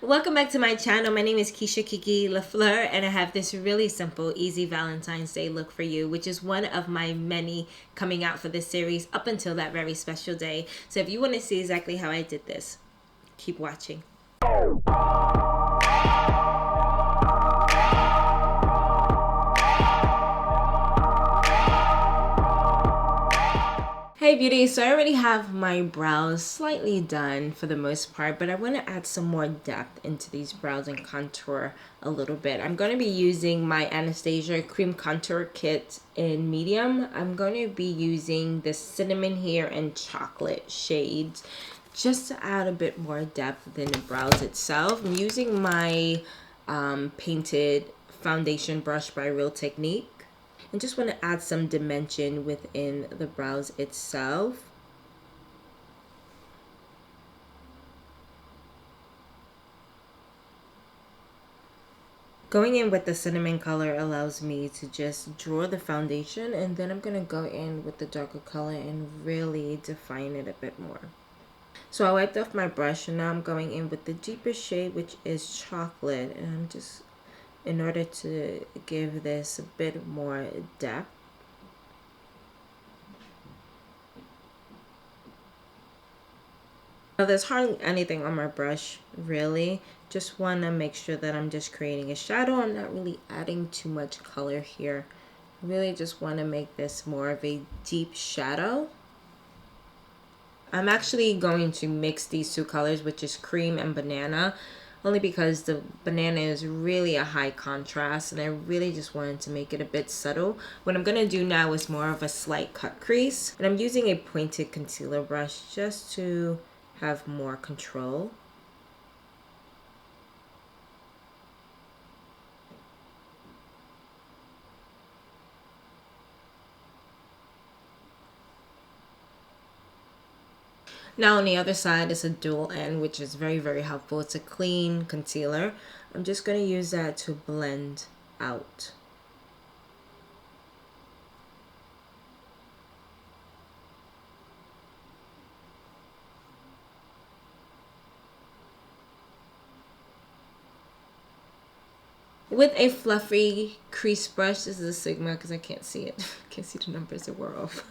Welcome back to my channel. My name is KIKI LAFLEUR and I have this really simple, easy Valentine's Day look for you, which is one of my many coming out for this series up until that very special day. So if you want to see exactly how I did this, keep watching. Hey beauty, so I already have my brows slightly done for the most part, but I want to add some more depth into these brows and contour a little bit. I'm going to be using my Anastasia Cream Contour Kit in medium. I'm going to be using the cinnamon here and chocolate shades just to add a bit more depth than the brows itself. I'm using my painted foundation brush by Real Technique. And just want to add some dimension within the brows itself. Going in with the cinnamon color allows me to just draw the foundation, and then I'm going to go in with the darker color and really define it a bit more. So I wiped off my brush and now I'm going in with the deeper shade, which is chocolate, and I'm just, in order to give this a bit more depth. Now there's hardly anything on my brush, really. Just want to make sure that I'm just creating a shadow. I'm not really adding too much color here. I really just want to make this more of a deep shadow. I'm actually going to mix these two colors, which is cream and banana, only because the banana is really a high contrast and I really just wanted to make it a bit subtle. What I'm going to do now is more of a slight cut crease, and I'm using a pointed concealer brush just to have more control. Now on the other side is a dual end, which is very helpful. It's a clean concealer. I'm just going to use that to blend out. With a fluffy crease brush, this is a Sigma because I can't see it. I can't see the numbers, it wore off.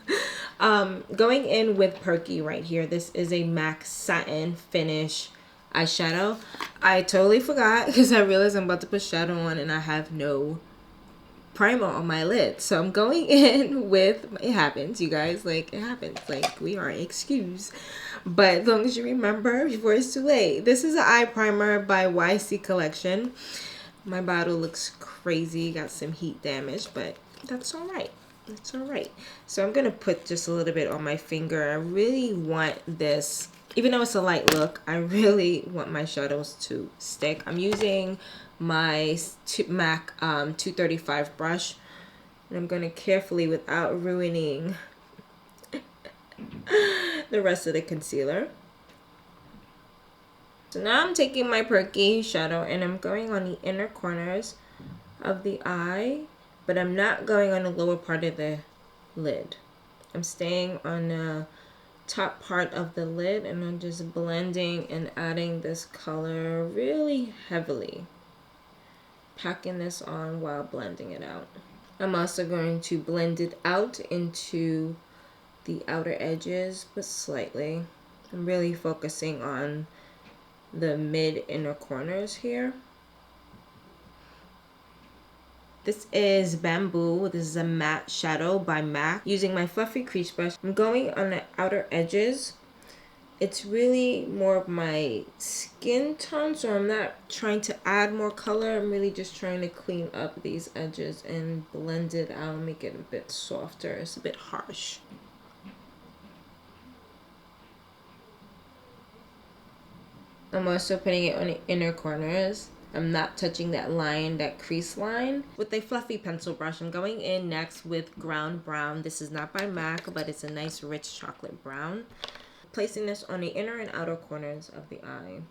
Going in with Perky right here. This is a MAC satin finish eyeshadow. I totally forgot because I realized I'm about to put shadow on and I have no primer on my lid. So I'm going in with, it happens, you guys, like it happens, like we are excused. But as long as you remember before it's too late. This is an eye primer by 𝗀𝗧 collection. My bottle looks crazy, got some heat damage, but that's all right. That's all right. So I'm going to put just a little bit on my finger. I really want this, even though it's a light look, I really want my shadows to stick. I'm using my MAC 235 brush, and I'm going to carefully, without ruining the rest of the concealer. So now I'm taking my Perky shadow and I'm going on the inner corners of the eye, but I'm not going on the lower part of the lid. I'm staying on the top part of the lid and I'm just blending and adding this color really heavily. Packing this on while blending it out. I'm also going to blend it out into the outer edges, but slightly. I'm really focusing on the mid inner corners here. This is Bamboo. This is a matte shadow by MAC. Using my fluffy crease brush, I'm going on the outer edges. It's really more of my skin tone, so I'm not trying to add more color. I'm really just trying to clean up these edges and blend it out, make it a bit softer. It's a bit harsh. I'm also putting it on the inner corners. I'm not touching that line, that crease line. With a fluffy pencil brush, I'm going in next with Ground Brown. This is not by MAC, but it's a nice rich chocolate brown. Placing this on the inner and outer corners of the eye.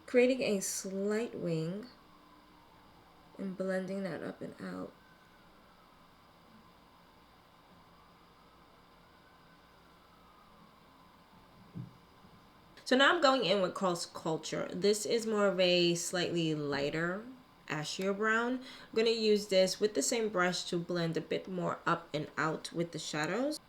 Creating a slight wing and blending that up and out. So now I'm going in with 𝗀𝗀𝘀𝗀𝘀. This is more of a slightly lighter, ashier brown. I'm going to use this with the same brush to blend a bit more up and out with the shadows.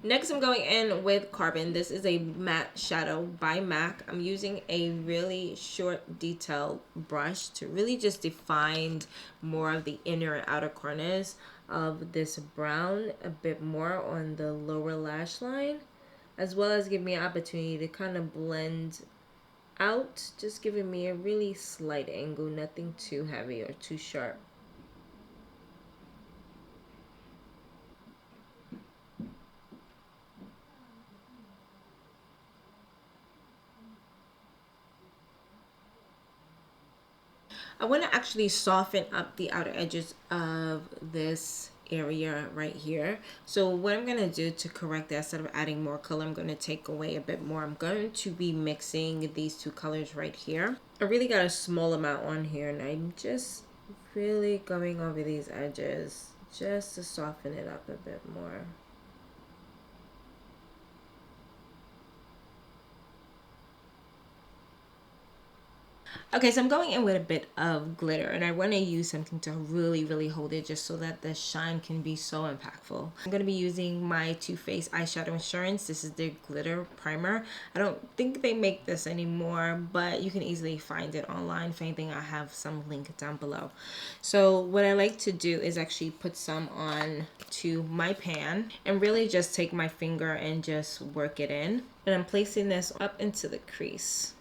Next, I'm going in with Carbon. This is a matte shadow by MAC. I'm using a really short detail brush to really just define more of the inner and outer corners of this brown, a bit more on the lower lash line, as well as give me an opportunity to kind of blend out, just giving me a really slight angle, nothing too heavy or too sharp. I want to actually soften up the outer edges of this area right here. So what I'm going to do to correct that, instead of adding more color, I'm going to take away a bit more. I'm going to be mixing these two colors right here. I really got a small amount on here, and I'm just really going over these edges just to soften it up a bit more. Okay, so I'm going in with a bit of glitter, and I want to use something to really hold it, just so that the shine can be so impactful. I'm going to be using my Too Faced Eyeshadow Insurance. This is their glitter primer. I don't think they make this anymore, but you can easily find it online. If anything, I have some link down below. So what I like to do is actually put some on to my pan and really just take my finger and just work it in. And I'm placing this up into the crease.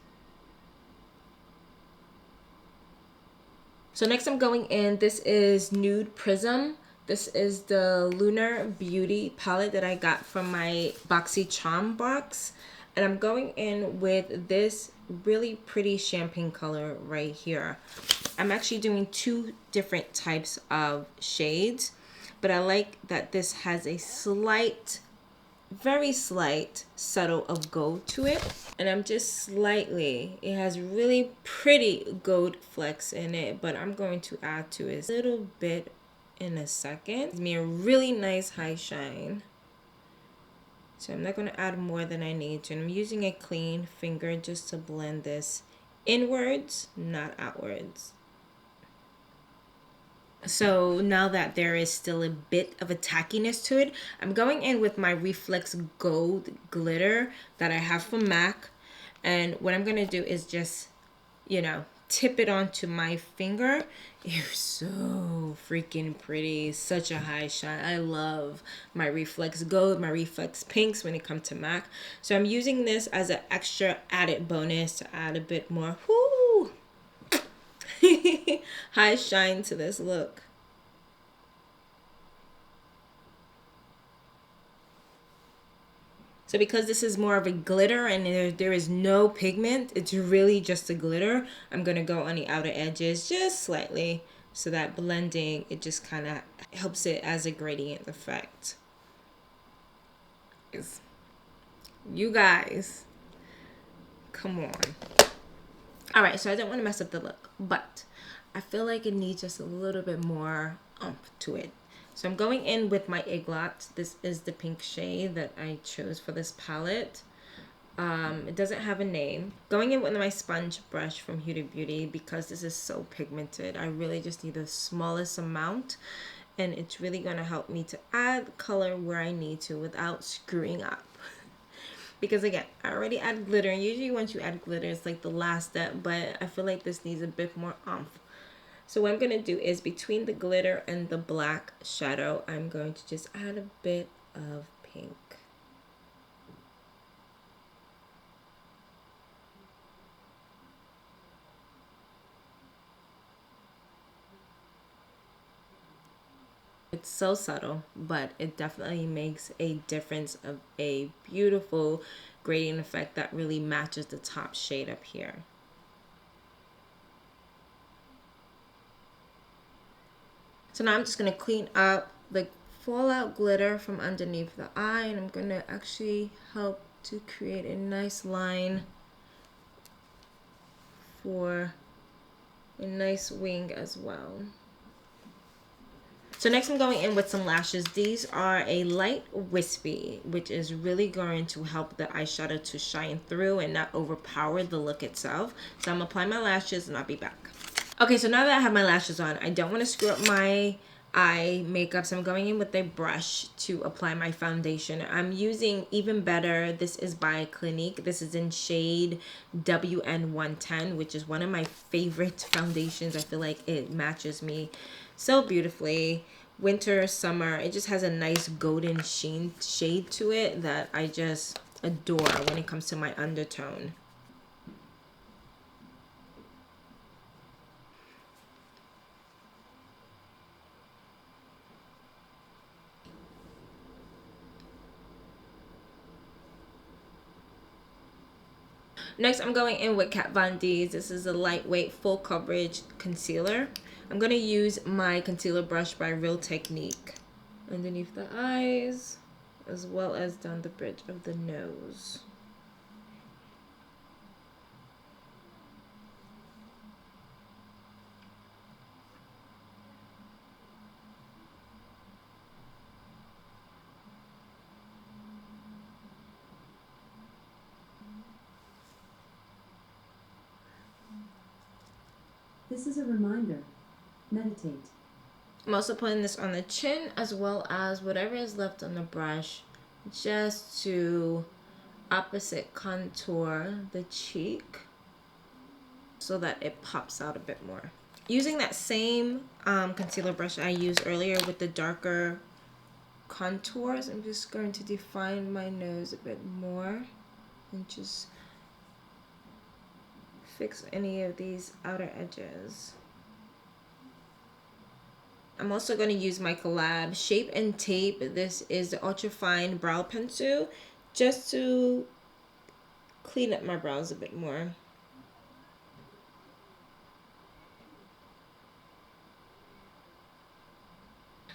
So next I'm going in, this is Nude Prism. This is the Lunar Beauty palette that I got from my BoxyCharm box. And I'm going in with this really pretty champagne color right here. I'm actually doing two different types of shades, but I like that this has a slight, very slight subtle of gold to it, and I'm just slightly, it has really pretty gold flecks in it, but I'm going to add to it a little bit in a second. Gives me a really nice high shine, so I'm not going to add more than I need to, and I'm using a clean finger just to blend this inwards, not outwards. So now that there is still a bit of a tackiness to it, I'm going in with my Reflex Gold glitter that I have from MAC. And what I'm going to do is just, you know, tip it onto my finger. It's so freaking pretty. Such a high shine. I love my Reflex Gold, my Reflex Pinks when it comes to MAC. So I'm using this as an extra added bonus to add a bit more high shine to this look. So because this is more of a glitter and there is no pigment, it's really just a glitter, I'm going to go on the outer edges just slightly, so that blending, it just kind of helps it as a gradient effect. You guys, come on. Alright, so I don't want to mess up the look, but I feel like it needs just a little bit more oomph to it. So I'm going in with my Iglot. This is the pink shade that I chose for this palette. It doesn't have a name. Going in with my sponge brush from Huda Beauty, because this is so pigmented, I really just need the smallest amount, and it's really going to help me to add color where I need to without screwing up. Because again, I already add glitter, and usually once you add glitter, it's like the last step, but I feel like this needs a bit more oomph. So what I'm going to do is, between the glitter and the black shadow, I'm going to just add a bit of pink. It's so subtle, but it definitely makes a difference of a beautiful gradient effect that really matches the top shade up here. So now I'm just going to clean up the fallout glitter from underneath the eye, and I'm going to actually help to create a nice line for a nice wing as well. So next I'm going in with some lashes. These are a light wispy, which is really going to help the eyeshadow to shine through and not overpower the look itself. So I'm gonna apply my lashes and I'll be back. Okay, so now that I have my lashes on, I don't want to screw up my eye makeup, so I'm going in with a brush to apply my foundation. I'm using Even Better. This is by Clinique. This is in shade WN110, which is one of my favorite foundations. I feel like it matches me so beautifully. Winter, summer, it just has a nice golden shade to it that I just adore when it comes to my undertone. Next, I'm going in with Kat Von D's. This is a lightweight full coverage concealer. I'm going to use my concealer brush by Real Technique underneath the eyes, as well as down the bridge of the nose. This is a reminder. Meditate. I'm also putting this on the chin as well as whatever is left on the brush, just to opposite contour the cheek so that it pops out a bit more. Using that same concealer brush I used earlier with the darker contours, I'm just going to define my nose a bit more and just fix any of these outer edges. I'm also going to use my collab Shape and Tape. This is the ultra fine brow pencil, just to clean up my brows a bit more.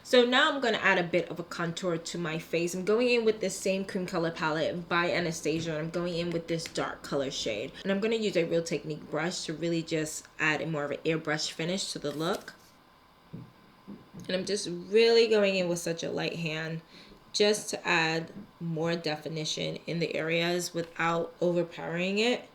So now I'm going to add a bit of a contour to my face. I'm going in with this same cream color palette by Anastasia. I'm going in with this dark color shade. And I'm going to use a Real Technique brush to really just add more of an airbrush finish to the look. And I'm just really going in with such a light hand just to add more definition in the areas without overpowering it.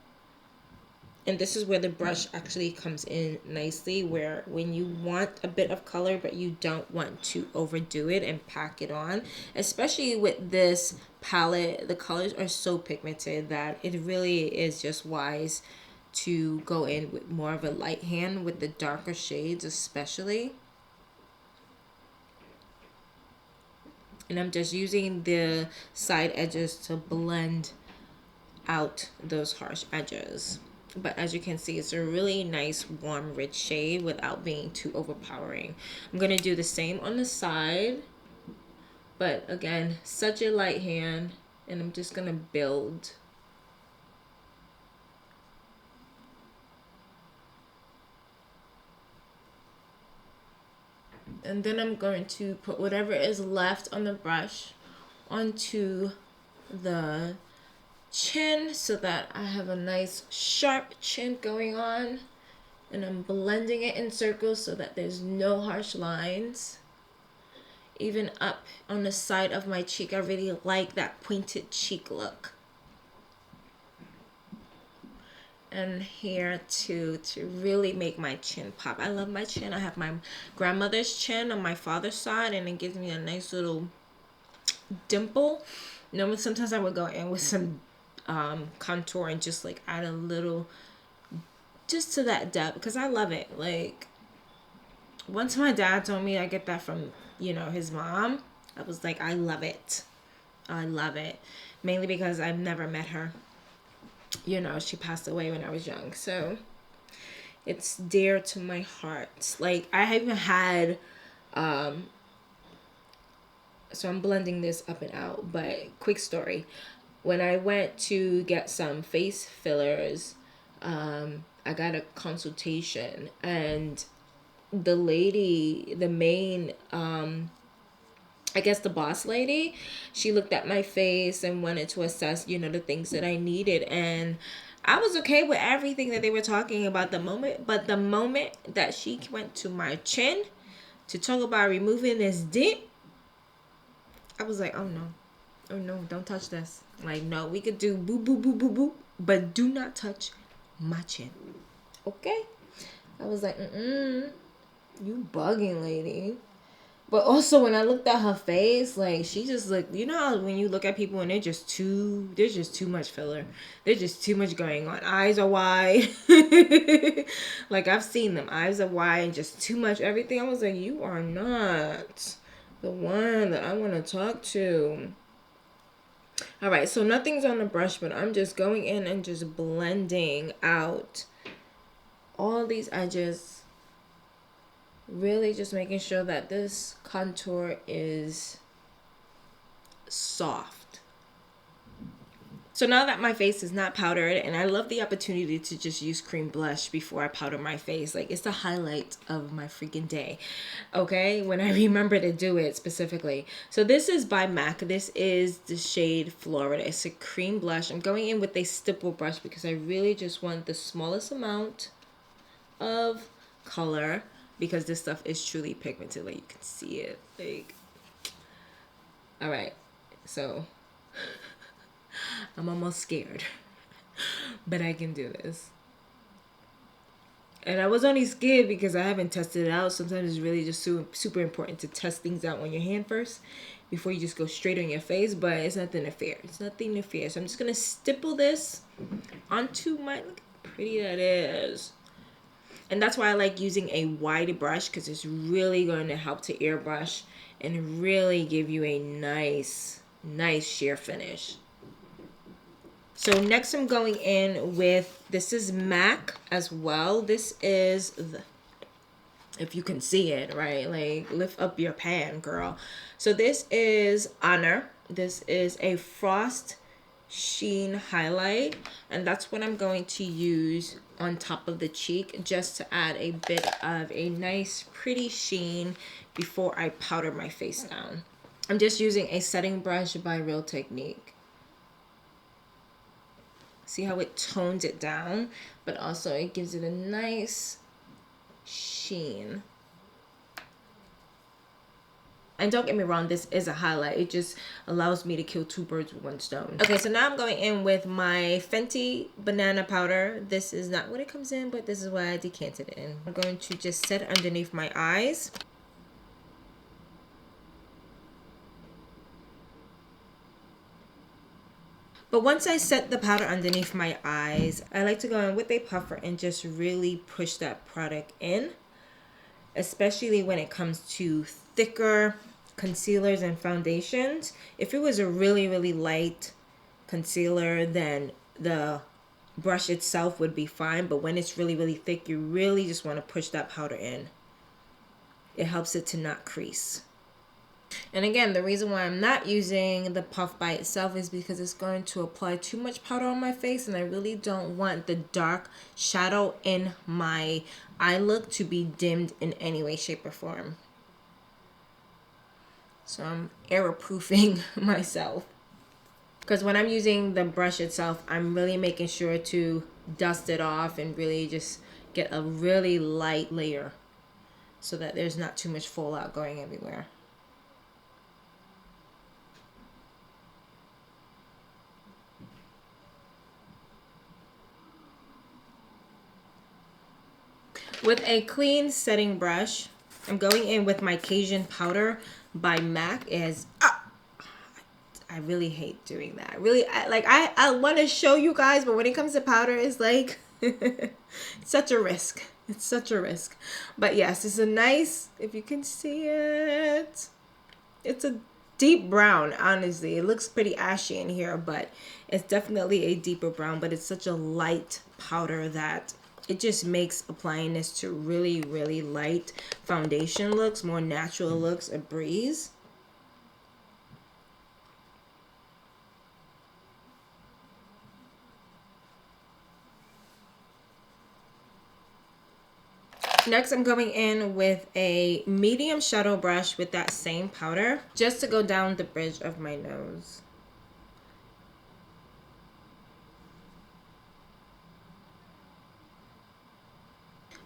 And this is where the brush actually comes in nicely, where when you want a bit of color but you don't want to overdo it and pack it on, especially with this palette, the colors are so pigmented that it really is just wise to go in with more of a light hand with the darker shades especially. And I'm just using the side edges to blend out those harsh edges. But as you can see, it's a really nice, warm, rich shade without being too overpowering. I'm going to do the same on the side. But again, such a light hand. And I'm just going to build. And then I'm going to put whatever is left on the brush onto the chin so that I have a nice sharp chin going on, and I'm blending it in circles so that there's no harsh lines. Even up on the side of my cheek, I really like that pointed cheek look. And here too, to really make my chin pop. I love my chin. I have my grandmother's chin on my father's side, and it gives me a nice little dimple. You know, sometimes I would go in with some contour and just like add a little just to that depth because I love it. Like, once my dad told me I get that from, you know, his mom, I was like, I love it. I love it. Mainly because I've never met her. You know, she passed away when I was young, so it's dear to my heart. Like, I haven't had so I'm blending this up and out, but quick story. When I went to get some face fillers, I got a consultation, and the lady, the main, I guess the boss lady, she looked at my face and wanted to assess, you know, the things that I needed. And I was okay with everything that they were talking about the moment, but the moment that she went to my chin to talk about removing this dip, I was like, oh no. Oh no, don't touch this. Like, no, we could do boo boo boo boo boo, but do not touch my chin. Okay? I was like, you bugging, lady. But also when I looked at her face, like, she just looked, you know how when you look at people and there's just too much filler. There's just too much going on. Eyes are wide. Like, I've seen them. Eyes are wide and just too much everything. I was like, you are not the one that I want to talk to. All right, so nothing's on the brush, but I'm just going in and just blending out all these edges. Really just making sure that this contour is soft. So now that my face is not powdered, and I love the opportunity to just use cream blush before I powder my face. Like, it's the highlight of my freaking day, okay? When I remember to do it specifically. So this is by M.A.C. This is the shade Florida. It's a cream blush. I'm going in with a stipple brush because I really just want the smallest amount of color, because this stuff is truly pigmented. Like, you can see it. Like, all right, so I'm almost scared, but I can do this. And I was only scared because I haven't tested it out. Sometimes it's really just super important to test things out on your hand first before you just go straight on your face. But it's nothing to fear. It's nothing to fear. So I'm just gonna stipple this onto my, look how pretty that is. And that's why I like using a wide brush, because it's really going to help to airbrush and really give you a nice sheer finish. So next I'm going in with, this is M.A.C as well. This is, if you can see it, right? Like, lift up your pan, girl. So this is Honor. This is a Frost Sheen highlight, and that's what I'm going to use on top of the cheek, just to add a bit of a nice pretty sheen before I powder my face down. I'm just using a setting brush by Real Technique. See how it tones it down, but also it gives it a nice sheen. And don't get me wrong, this is a highlight. It just allows me to kill two birds with one stone. Okay, so now I'm going in with my Fenty banana powder. This is not what it comes in, but this is why I decanted it in. I'm going to just set it underneath my eyes. But once I set the powder underneath my eyes, I like to go in with a puffer and just really push that product in, especially when it comes to thicker concealers and foundations. If it was a really light concealer, then the brush itself would be fine, but when it's really thick, you really just want to push that powder in. It helps it to not crease. And again, the reason why I'm not using the puff by itself is because it's going to apply too much powder on my face, and I really don't want the dark shadow in my eye look to be dimmed in any way, shape, or form. So I'm error-proofing myself. Because when I'm using the brush itself, I'm really making sure to dust it off and really just get a really light layer so that there's not too much fallout going everywhere. With a clean setting brush, I'm going in with my Cajun powder by M.A.C. I really hate doing that. I want to show you guys, but when it comes to powder, it's like it's such a risk. It's such a risk. But yes, it's a nice, if you can see it, it's a deep brown, honestly. It looks pretty ashy in here, but it's definitely a deeper brown, but it's such a light powder that it just makes applying this to really light foundation looks, more natural looks, a breeze. Next, I'm going in with a medium shadow brush with that same powder, just to go down the bridge of my nose.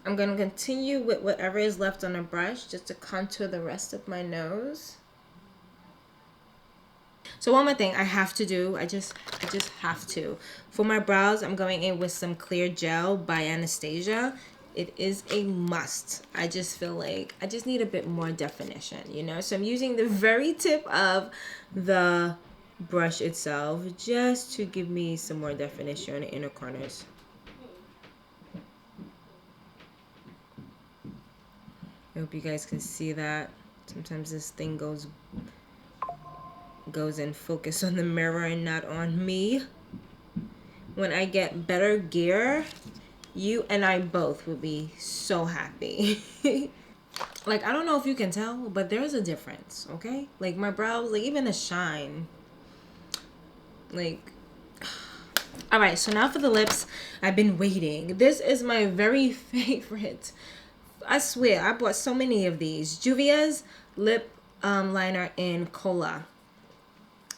I'm going to continue with whatever is left on the brush just to contour the rest of my nose. So one more thing I have to do, I just have to. For my brows, I'm going in with some clear gel by Anastasia. It is a must. I just feel like I just need a bit more definition, you know? So I'm using the very tip of the brush itself just to give me some more definition on the inner corners. I hope you guys can see that. Sometimes this thing goes in focus on the mirror and not on me. When I get better gear, you and I both will be so happy. Like, I don't know if you can tell, but there's a difference, okay? Like, my brows, like, even the shine. Like, all right, so now for the lips. I've been waiting. This is my very favorite. I swear, I bought so many of these. Juvia's lip liner in Cola.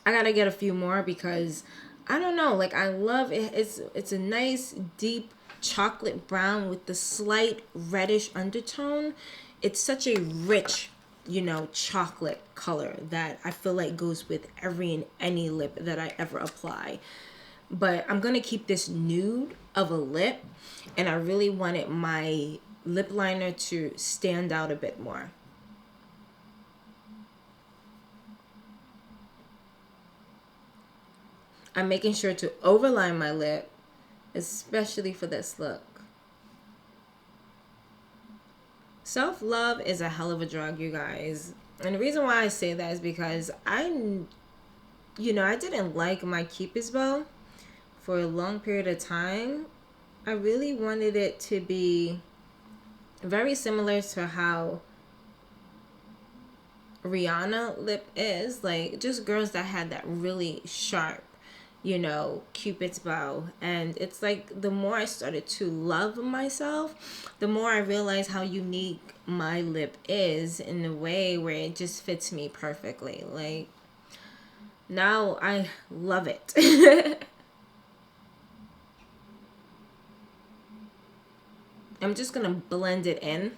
I gotta get a few more because I don't know, like, I love it. It's a nice deep chocolate brown with the slight reddish undertone. It's such a rich, you know, chocolate color that I feel like goes with every and any lip that I ever apply. But I'm gonna keep this nude of a lip, and I really wanted my lip liner to stand out a bit more. I'm making sure to overline my lip, especially for this look. Self-love is a hell of a drug, you guys. And the reason why I say that is because I didn't like my 𝗀𝗽𝗀𝗀𝗀𝗀 for a long period of time. I really wanted it to be very similar to how Rihanna lip is. Like, just girls that had that really sharp, you know, Cupid's bow. And it's like the more I started to love myself, the more I realized how unique my lip is in a way where it just fits me perfectly. Like, now I love it. I'm just gonna blend it in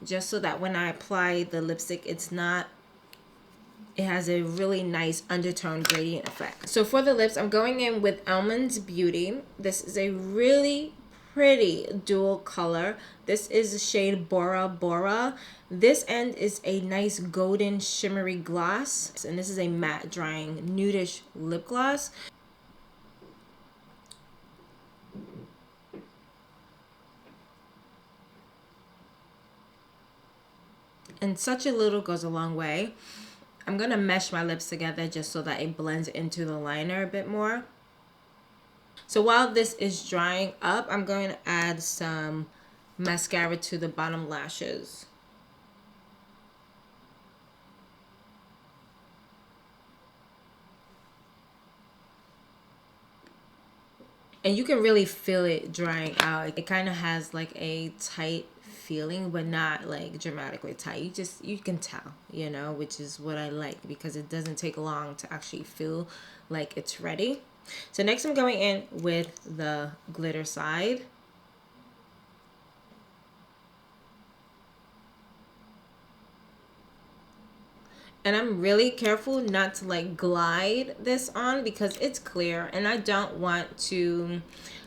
just so that when I apply the lipstick, it has a really nice undertone gradient effect. So for the lips, I'm going in with Almond's Beauty. This is a really pretty dual color. This is the shade Bora Bora. This end is a nice golden shimmery gloss. And this is a matte drying nudish lip gloss. And such a little goes a long way. I'm going to mesh my lips together just so that it blends into the liner a bit more. So while this is drying up, I'm going to add some mascara to the bottom lashes. And you can really feel it drying out. It kind of has like a tight feeling, but not like dramatically tight. You can tell, you know, which is what I like because it doesn't take long to actually feel like it's ready. So next I'm going in with the glitter side. And I'm really careful not to like glide this on because it's clear and I don't want to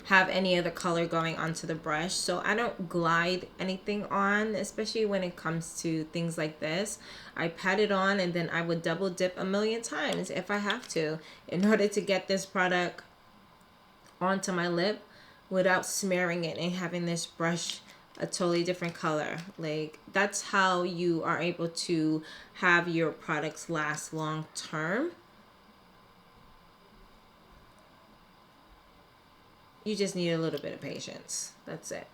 have any other color going onto the brush. So I don't glide anything on, especially when it comes to things like this. I pat it on and then I would double dip a million times if I have to in order to get this product onto my lip without smearing it and having this brush a totally different color. Like, that's how you are able to have your products last long term. You just need a little bit of patience. That's it.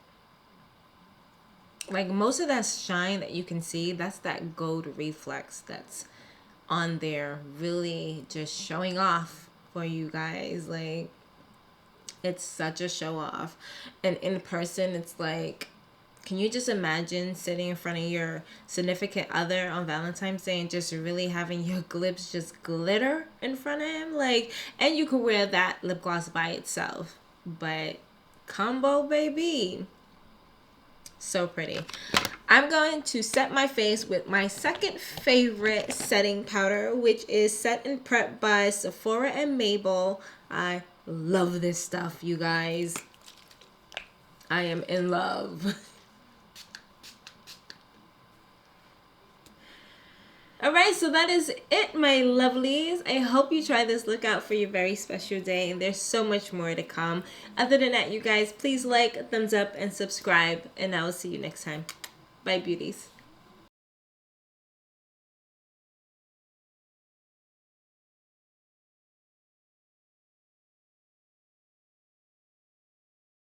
Like, most of that shine that you can see, that's that gold reflex that's on there, really just showing off for you guys. Like, it's such a show off. And in person, it's like, can you just imagine sitting in front of your significant other on Valentine's Day and just really having your lips just glitter in front of him? Like, and you could wear that lip gloss by itself, but combo, baby. So pretty. I'm going to set my face with my second favorite setting powder, which is Set and Prep by Sephora and Mabel. I love this stuff, you guys. I am in love. Alright, so that is it, my lovelies. I hope you try this look out for your very special day, and there's so much more to come. Other than that, you guys, please like, thumbs up, and subscribe, and I will see you next time. Bye, beauties.